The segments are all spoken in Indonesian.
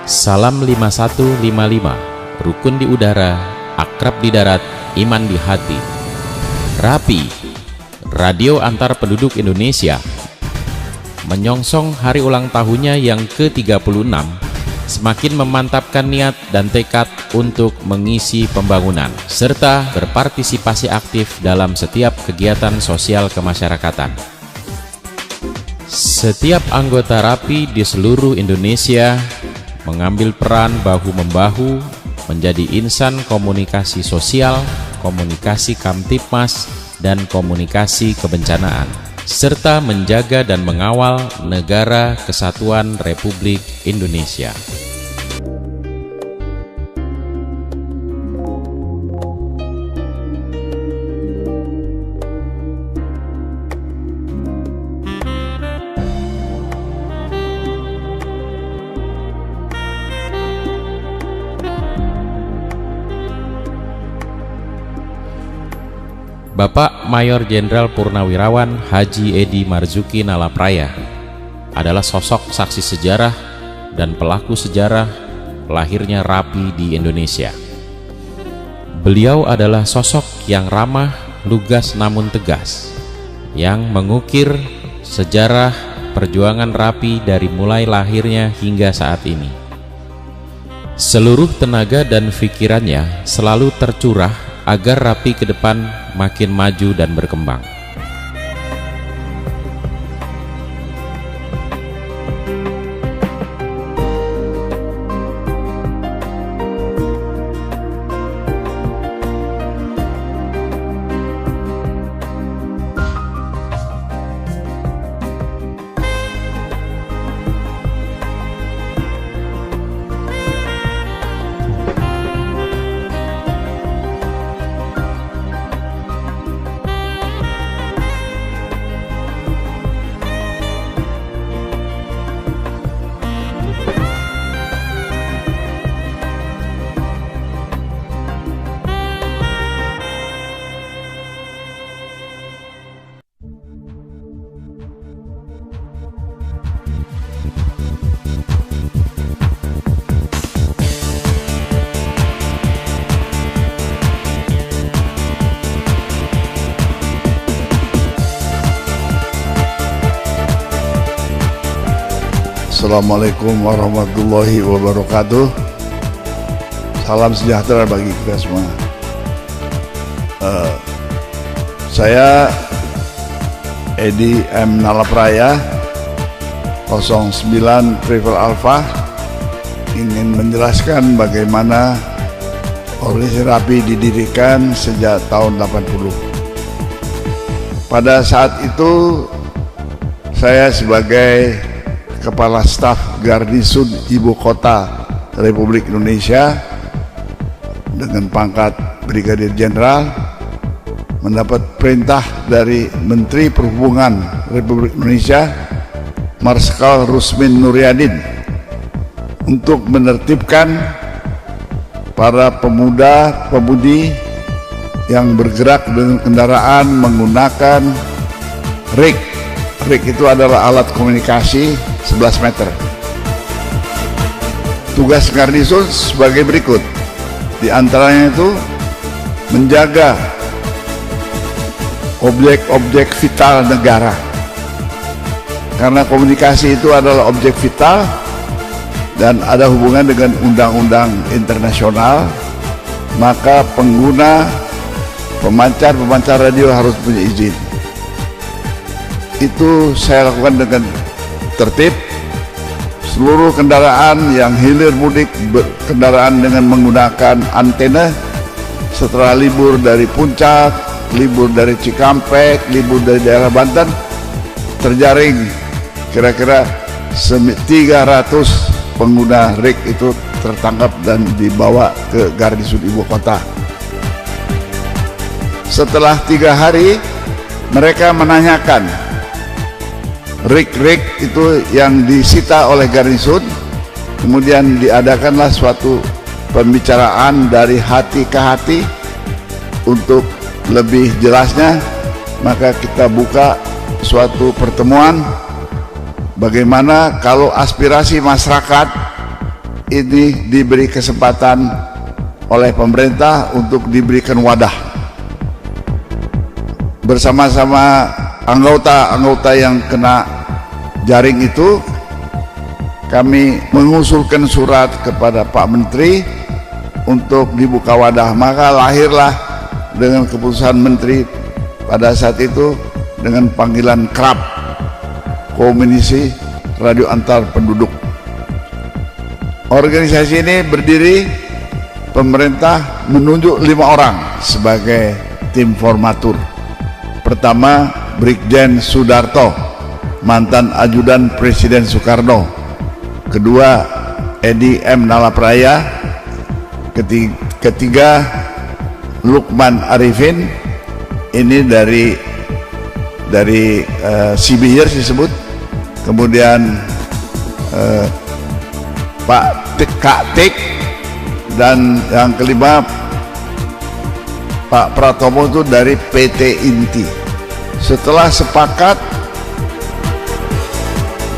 Salam 5155, rukun di udara, akrab di darat, iman di hati. RAPI, Radio Antar Penduduk Indonesia, menyongsong hari ulang tahunnya yang ke-36, semakin memantapkan niat dan tekad untuk mengisi pembangunan, serta berpartisipasi aktif dalam setiap kegiatan sosial kemasyarakatan. Setiap anggota RAPI di seluruh Indonesia mengambil peran bahu-membahu menjadi insan komunikasi sosial, komunikasi Kamtipmas, dan komunikasi kebencanaan, serta menjaga dan mengawal Negara Kesatuan Republik Indonesia. Bapak Mayor Jenderal Purnawirawan Haji Edi Marzuki Nalapraya adalah sosok saksi sejarah dan pelaku sejarah lahirnya RAPI di Indonesia. Beliau adalah sosok yang ramah, lugas namun tegas, yang mengukir sejarah perjuangan RAPI dari mulai lahirnya hingga saat ini. Seluruh tenaga dan pikirannya selalu tercurah agar RAPI ke depan makin maju dan berkembang. Assalamualaikum warahmatullahi wabarakatuh. Salam sejahtera bagi kita semua. Saya Edi M. Nalapraya 09 Triple Alpha ingin menjelaskan bagaimana organisasi RAPI didirikan sejak tahun 80. Pada saat itu saya sebagai Kepala Staf Garnisun Ibu Kota Republik Indonesia dengan pangkat Brigadir Jenderal mendapat perintah dari Menteri Perhubungan Republik Indonesia Marskal Rusmin Nuryadin untuk menertibkan para pemuda-pemudi yang bergerak dengan kendaraan menggunakan RIK. RIK itu adalah alat komunikasi 11 meter. Tugas garnisun sebagai berikut. Di antaranya itu menjaga objek-objek vital negara. Karena komunikasi itu adalah objek vital dan ada hubungan dengan undang-undang internasional, maka pengguna pemancar radio harus punya izin. Itu saya lakukan dengan tertib. Seluruh kendaraan yang hilir mudik berkendaraan dengan menggunakan antena setelah libur dari Puncak, libur dari Cikampek, libur dari daerah Banten, terjaring kira-kira 300 pengguna RIK itu tertangkap dan dibawa ke Garnisun Ibu Kota. Setelah 3 hari mereka menanyakan RIK itu yang disita oleh garnisun, kemudian diadakanlah suatu pembicaraan dari hati ke hati. Untuk lebih jelasnya, maka kita buka suatu pertemuan bagaimana kalau aspirasi masyarakat ini diberi kesempatan oleh pemerintah untuk diberikan wadah bersama-sama anggota-anggota yang kena jaring itu. Kami mengusulkan surat kepada Pak Menteri untuk dibuka wadah, maka lahirlah dengan keputusan Menteri pada saat itu dengan panggilan KRAP, Komisi Radio Antar Penduduk. Organisasi ini berdiri, pemerintah menunjuk 5 orang sebagai tim formatur. Pertama, Brigjen Sudarto, mantan ajudan Presiden Soekarno. Kedua, Edi M. Nalapraya. Ketiga, Lukman Arifin, ini dari Sibihir disebut. Kemudian Pak Kak Tik, dan yang kelima Pak Pratomo itu dari PT Inti. Setelah sepakat,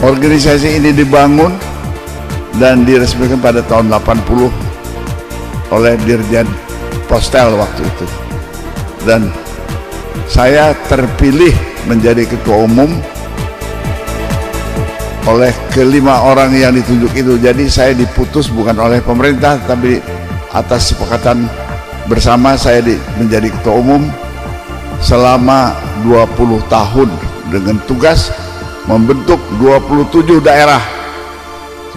organisasi ini dibangun dan diresmikan pada tahun 80 oleh Dirjen Postel waktu itu, dan saya terpilih menjadi ketua umum oleh kelima orang yang ditunjuk itu. Jadi saya diputus bukan oleh pemerintah, tapi atas kesepakatan bersama saya menjadi ketua umum selama 20 tahun dengan tugas membentuk 27 daerah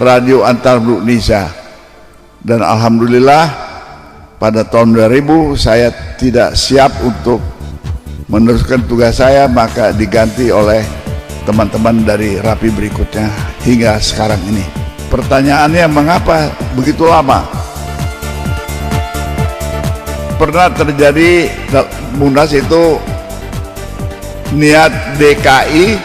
Radio Antar Penduduk Indonesia. Dan alhamdulillah pada tahun 2000 saya tidak siap untuk meneruskan tugas saya, maka diganti oleh teman-teman dari RAPI berikutnya hingga sekarang ini. Pertanyaannya, mengapa begitu lama? Pernah terjadi Munas itu niat DKI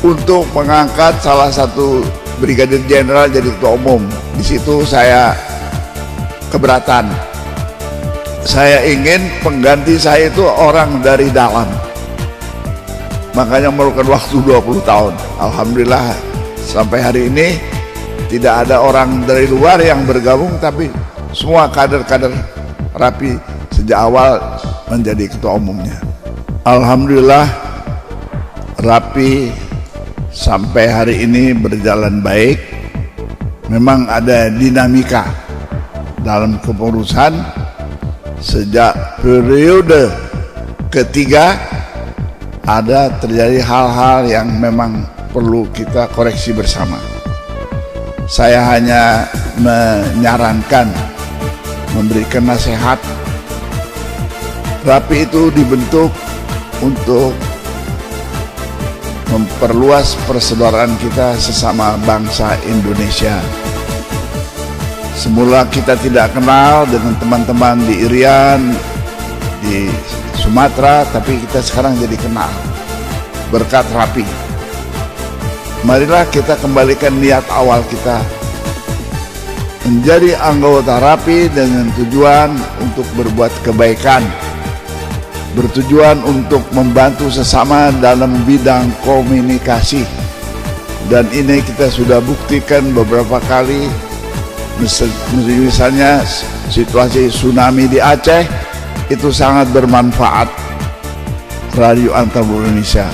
untuk mengangkat salah satu Brigadir Jenderal jadi ketua umum. Di situ saya keberatan. Saya ingin pengganti saya itu orang dari dalam. Makanya memerlukan waktu 20 tahun. Alhamdulillah sampai hari ini tidak ada orang dari luar yang bergabung, tapi semua kader-kader RAPI sejak awal menjadi ketua umumnya. Alhamdulillah RAPI sampai hari ini berjalan baik. Memang ada dinamika dalam kepengurusan. Sejak periode ketiga ada terjadi hal-hal yang memang perlu kita koreksi bersama. Saya hanya menyarankan, memberikan nasihat. RAPI itu dibentuk untuk memperluas persaudaraan kita sesama bangsa Indonesia. Semula kita tidak kenal dengan teman-teman di Irian, di Sumatera, tapi kita sekarang jadi kenal berkat RAPI. Marilah kita kembalikan niat awal kita menjadi anggota RAPI dengan tujuan untuk berbuat kebaikan, bertujuan untuk membantu sesama dalam bidang komunikasi. Dan ini kita sudah buktikan beberapa kali. Misalnya situasi tsunami di Aceh, itu sangat bermanfaat Radio Antar Penduduk Indonesia.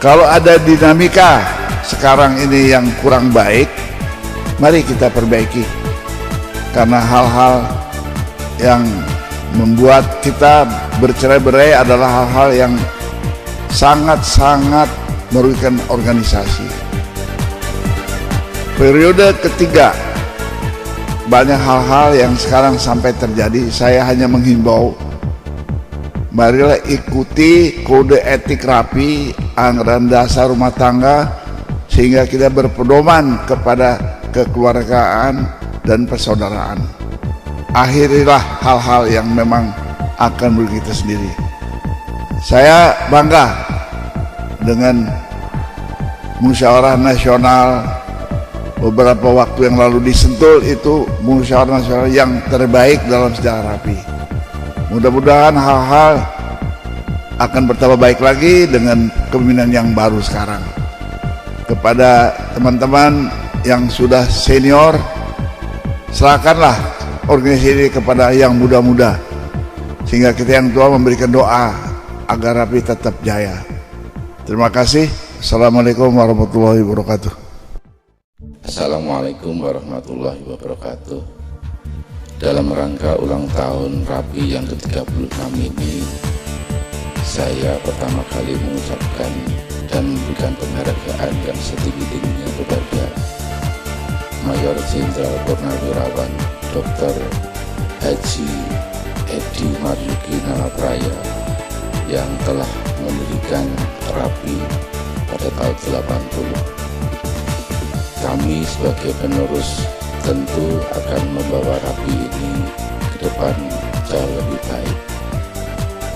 Kalau ada dinamika sekarang ini yang kurang baik, mari kita perbaiki. Karena hal-hal yang membuat kita bercerai-berai adalah hal-hal yang sangat-sangat merugikan organisasi. Periode ketiga, banyak hal-hal yang sekarang sampai terjadi. Saya hanya menghimbau, marilah ikuti kode etik RAPI, anggaran dasar rumah tangga, sehingga kita berpedoman kepada kekeluargaan dan persaudaraan. Akhirilah hal-hal yang memang akan merugikan kita sendiri. Saya bangga dengan musyawarah nasional beberapa waktu yang lalu di Sentul. Itu musyawarah nasional yang terbaik dalam sejarah RAPI. Mudah-mudahan hal-hal akan bertambah baik lagi dengan kepemimpinan yang baru sekarang. Kepada teman-teman yang sudah senior, serahkanlah organisasi ini kepada yang muda-muda, sehingga kita yang tua memberikan doa agar Rapi tetap jaya. Terima kasih. Assalamualaikum warahmatullahi wabarakatuh. Assalamualaikum warahmatullahi wabarakatuh. Dalam rangka ulang tahun Rapi yang ke-36 ini, saya pertama kali mengucapkan dan memberikan penghargaan yang setinggi-tingginya kepada Mayor Jenderal Purnawirawan Dr. Haji Edi Marzuki Nalapraya yang telah mendirikan Rapi pada tahun 80. Kami sebagai penerus tentu akan membawa Rapi ini ke depan jauh lebih baik,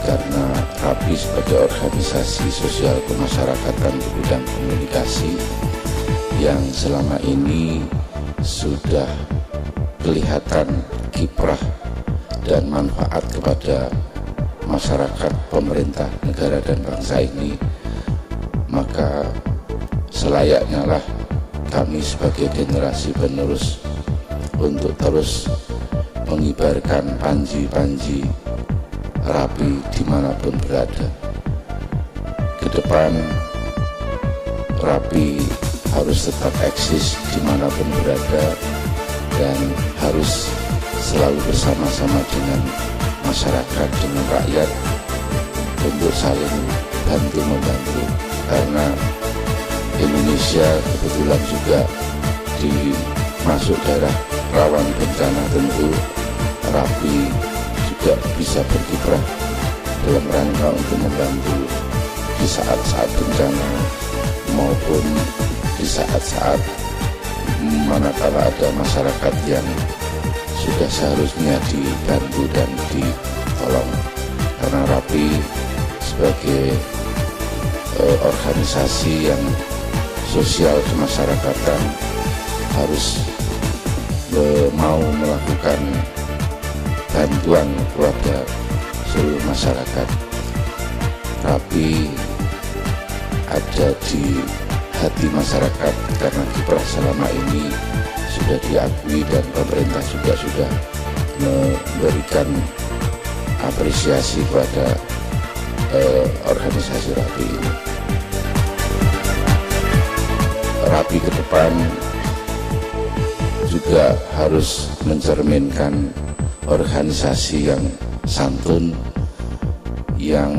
karena Rapi sebagai organisasi sosial kemasyarakatan di bidang komunikasi yang selama ini sudah kelihatan kiprah dan manfaat kepada masyarakat, pemerintah, negara dan bangsa ini, maka selayaknya lah kami sebagai generasi penerus untuk terus mengibarkan panji-panji Rapi dimanapun berada. Ke depan Rapi harus tetap eksis dimanapun berada dan harus selalu bersama-sama dengan masyarakat, dengan rakyat untuk saling bantu-membantu, karena Indonesia kebetulan juga masuk daerah rawan bencana. Tentu Rapi juga bisa berkiprah dalam rangka untuk membantu di saat-saat bencana maupun di saat-saat manakala ada masyarakat yang sudah seharusnya dibantu dan ditolong. Karena Rapi sebagai organisasi yang sosial kemasyarakatan harus mau melakukan bantuan kepada seluruh masyarakat. Rapi ada di hati masyarakat karena kiprah selama ini sudah diakui dan pemerintah juga sudah memberikan apresiasi kepada organisasi Rapi ini. Rapi ke depan juga harus mencerminkan organisasi yang santun, yang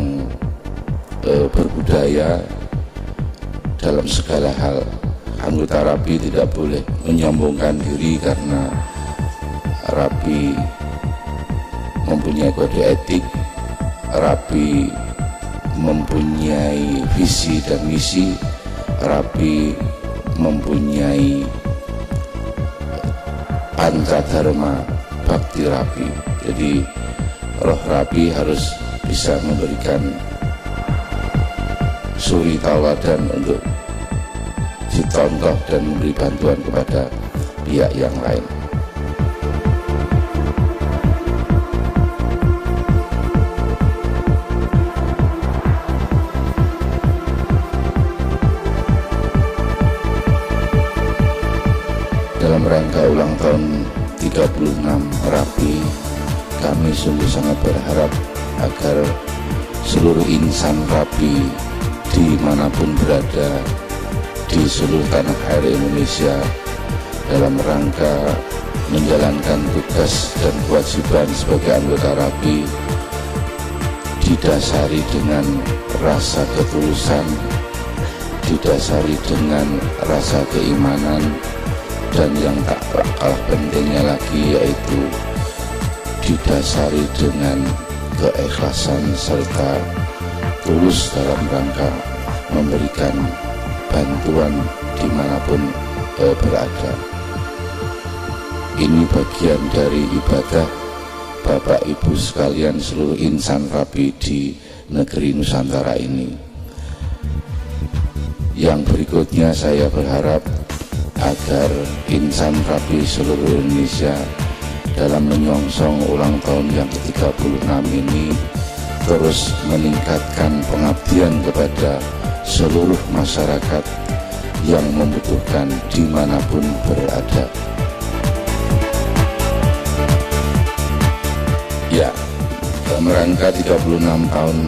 berbudaya dalam segala hal. Anggota Rapi tidak boleh menyombongkan diri karena Rapi mempunyai kode etik, Rapi mempunyai visi dan misi, Rapi mempunyai pancadharma bakti Rapi. Jadi roh Rapi harus bisa memberikan suri tauladan untuk dicontoh dan memberi bantuan kepada pihak yang lain. Dalam rangka ulang tahun 36 Rapi, kami sungguh sangat berharap agar seluruh insan Rapi dimanapun berada di seluruh tanah air Indonesia dalam rangka menjalankan tugas dan kewajiban sebagai anggota Rapi didasari dengan rasa ketulusan, didasari dengan rasa keimanan, dan yang tak kalah pentingnya lagi yaitu didasari dengan keikhlasan serta tulus dalam rangka memberikan bantuan dimanapun berada. Ini bagian dari ibadah Bapak Ibu sekalian seluruh insan Rapi di negeri Nusantara ini. Yang berikutnya saya berharap agar insan Rapi seluruh Indonesia dalam menyongsong ulang tahun yang ke-36 ini terus meningkatkan pengabdian kepada seluruh masyarakat yang membutuhkan dimanapun berada. Ya, dalam rangka 36 tahun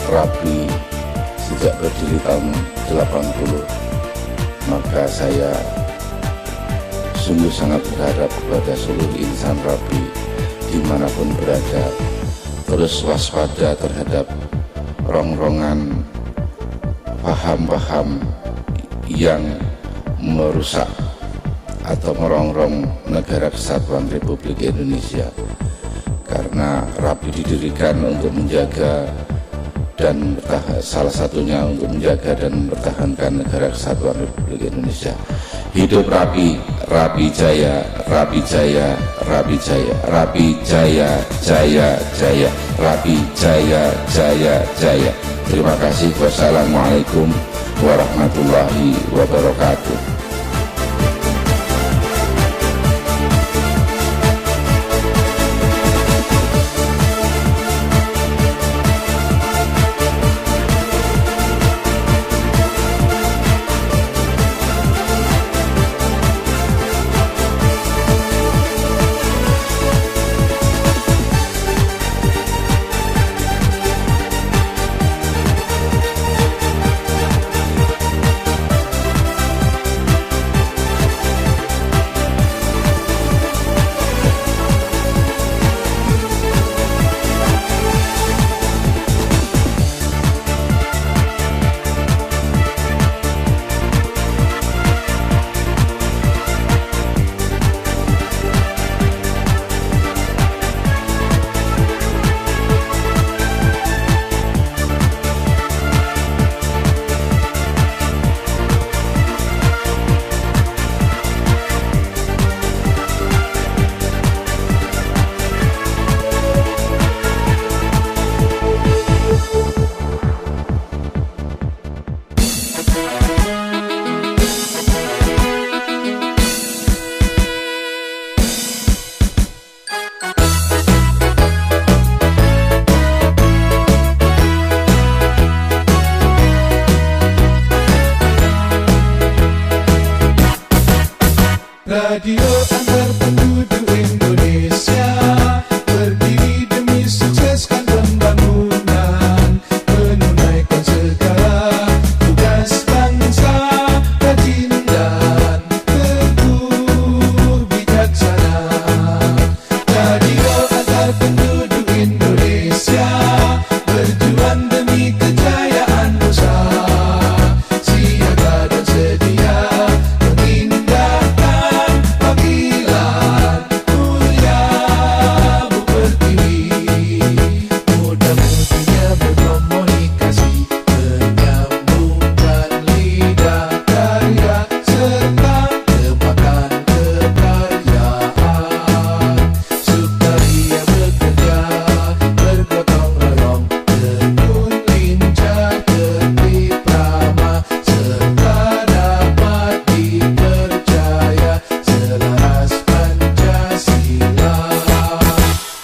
RAPI sejak berdiri tahun 80, maka saya sungguh sangat berharap kepada seluruh insan RAPI dimanapun berada, terus waspada terhadap rongrongan paham-paham yang merusak atau merongrong negara kesatuan Republik Indonesia. Karena RAPI didirikan untuk menjaga dan salah satunya untuk menjaga dan mempertahankan negara kesatuan Republik Indonesia. Hidup RAPI, RAPI Jaya, RAPI Jaya, RAPI Jaya, RAPI Jaya, Jaya, Jaya, RAPI Jaya, Jaya, Jaya. Terima kasih. Wassalamualaikum warahmatullahi wabarakatuh. Radio antar penduduk Indonesia, berdiri demi sukseskan pembangunan, menunaikan segala tugas bangsa, rajin dan teguh bijaksana. Radio antar penduduk Indonesia, berjuang demi kejayaan nusa, siaga dan sedia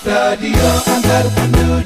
Radio antar penduduk